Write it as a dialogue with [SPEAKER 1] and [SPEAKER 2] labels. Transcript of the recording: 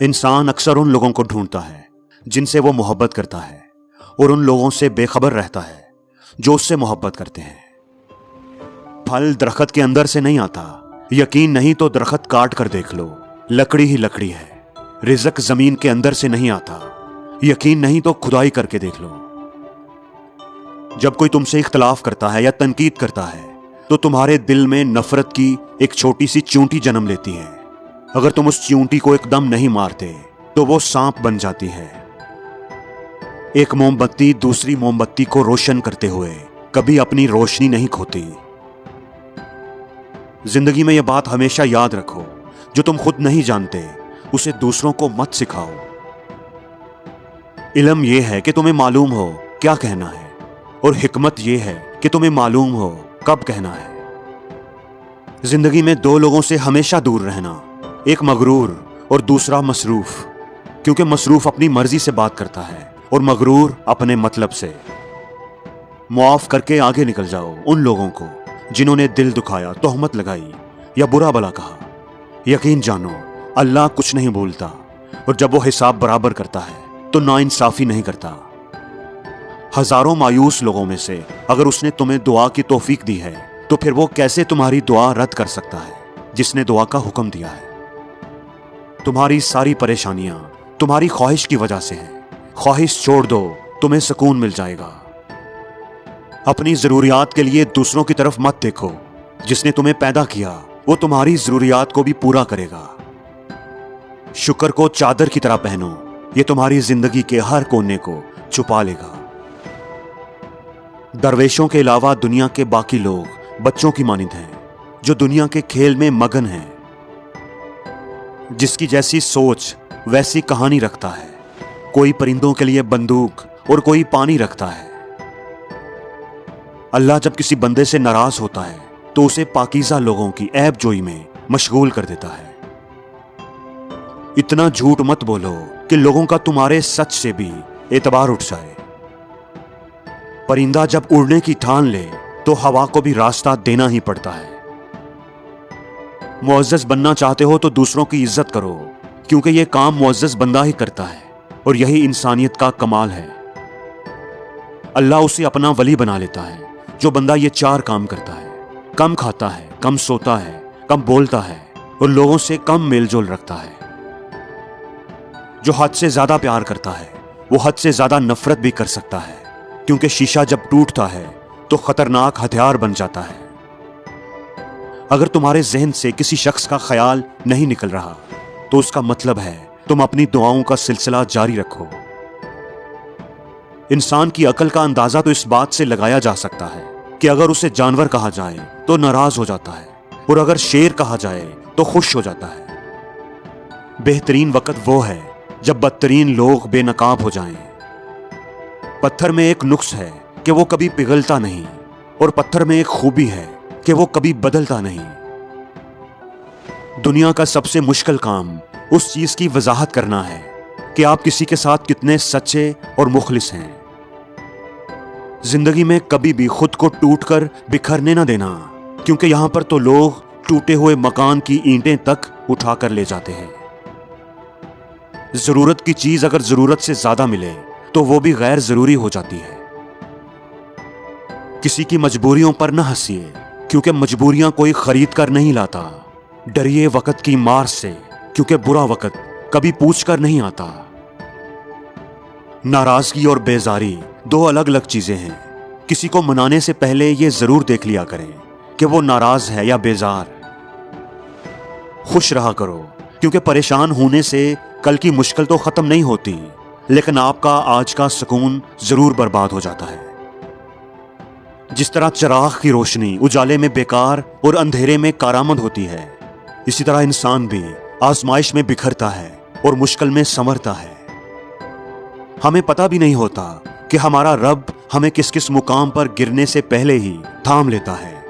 [SPEAKER 1] इंसान अक्सर उन लोगों को ढूंढता है जिनसे वो मोहब्बत करता है और उन लोगों से बेखबर रहता है जो उससे मोहब्बत करते हैं। फल दरख्त के अंदर से नहीं आता, यकीन नहीं तो दरख्त काट कर देख लो, लकड़ी ही लकड़ी है। रिज़्क जमीन के अंदर से नहीं आता, यकीन नहीं तो खुदाई करके देख लो। जब कोई तुमसे इख्तलाफ करता है या तनकीद करता है तो तुम्हारे दिल में नफरत की एक छोटी सी चींटी जन्म लेती है। अगर तुम उस चींटी को एकदम नहीं मारते तो वो सांप बन जाती है। एक मोमबत्ती दूसरी मोमबत्ती को रोशन करते हुए कभी अपनी रोशनी नहीं खोती। जिंदगी में यह बात हमेशा याद रखो, जो तुम खुद नहीं जानते उसे दूसरों को मत सिखाओ। इल्म यह है कि तुम्हें मालूम हो क्या कहना है, और हिकमत यह है कि तुम्हें मालूम हो कब कहना है। जिंदगी में दो लोगों से हमेशा दूर रहना, एक मगरूर और दूसरा मसरूफ, क्योंकि मसरूफ अपनी मर्जी से बात करता है और मगरूर अपने मतलब से। मुआफ करके आगे निकल जाओ उन लोगों को जिन्होंने दिल दुखाया, तोहमत लगाई या बुरा भला कहा। यकीन जानो अल्लाह कुछ नहीं भूलता, और जब वो हिसाब बराबर करता है तो नाइंसाफी नहीं करता। हजारों मायूस लोगों में से अगर उसने तुम्हें दुआ की तौफीक दी है तो फिर वो कैसे तुम्हारी दुआ रद्द कर सकता है जिसने दुआ का हुक्म दिया है। तुम्हारी सारी परेशानियां तुम्हारी ख्वाहिश की वजह से हैं। ख्वाहिश छोड़ दो, तुम्हें सुकून मिल जाएगा। अपनी जरूरियात के लिए दूसरों की तरफ मत देखो। जिसने तुम्हें पैदा किया वो तुम्हारी जरूरियात को भी पूरा करेगा। शुक्र को चादर की तरह पहनो, ये तुम्हारी जिंदगी के हर कोने को छुपा लेगा। दरवेशों के अलावा दुनिया के बाकी लोग बच्चों की मानिंद हैं जो दुनिया के खेल में मगन हैं। जिसकी जैसी सोच वैसी कहानी रखता है। कोई परिंदों के लिए बंदूक और कोई पानी रखता है। अल्लाह जब किसी बंदे से नाराज होता है तो उसे पाकीज़ा लोगों की ऐब जोई में मशगूल कर देता है। इतना झूठ मत बोलो कि लोगों का तुम्हारे सच से भी एतबार उठ जाए। परिंदा जब उड़ने की ठान ले तो हवा को भी रास्ता देना ही पड़ता है। मुअज़्ज़ज़ बनना चाहते हो तो दूसरों की इज्जत करो, क्योंकि यह काम मुअज़्ज़ज़ बंदा ही करता है और यही इंसानियत का कमाल है। अल्लाह उसे अपना वली बना लेता है जो बंदा ये चार काम करता है: कम खाता है, कम सोता है, कम बोलता है और लोगों से कम मेलजोल रखता है। जो हद से ज्यादा प्यार करता है वो हद से ज्यादा नफरत भी कर सकता है, क्योंकि शीशा जब टूटता है तो खतरनाक हथियार बन जाता है। अगर तुम्हारे जहन से किसी शख्स का ख्याल नहीं निकल रहा तो उसका मतलब है तुम अपनी दुआओं का सिलसिला जारी रखो। इंसान की अकल का अंदाजा तो इस बात से लगाया जा सकता है कि अगर उसे जानवर कहा जाए तो नाराज हो जाता है, और अगर शेर कहा जाए तो खुश हो जाता है। बेहतरीन वक्त वो है जब बदतरीन लोग बेनकाब हो जाएं। पत्थर में एक नुक्स है कि वो कभी पिघलता नहीं, और पत्थर में एक खूबी है कि वो कभी बदलता नहीं। दुनिया का सबसे मुश्किल काम उस चीज की वजाहत करना है कि आप किसी के साथ कितने सच्चे और मुखलिस हैं। जिंदगी में कभी भी खुद को टूटकर बिखरने ना देना, क्योंकि यहां पर तो लोग टूटे हुए मकान की ईंटें तक उठाकर ले जाते हैं। जरूरत की चीज अगर जरूरत से ज्यादा मिले तो वो भी गैर जरूरी हो जाती है। किसी की मजबूरियों पर न हंसिए, क्योंकि मजबूरियां कोई खरीद कर नहीं लाता। डरिए वक्त की मार से, क्योंकि बुरा वक्त कभी पूछ कर नहीं आता। नाराजगी और बेजारी दो अलग अलग चीजें हैं। किसी को मनाने से पहले यह जरूर देख लिया करें कि वो नाराज है या बेजार। खुश रहा करो, क्योंकि परेशान होने से कल की मुश्किल तो खत्म नहीं होती, लेकिन आपका आज का सुकून जरूर बर्बाद हो जाता है। जिस तरह चिराग की रोशनी उजाले में बेकार और अंधेरे में कारआमद होती है, इसी तरह इंसान भी आजमाइश में बिखरता है और मुश्किल में संवरता है। हमें पता भी नहीं होता कि हमारा रब हमें किस किस मुकाम पर गिरने से पहले ही थाम लेता है।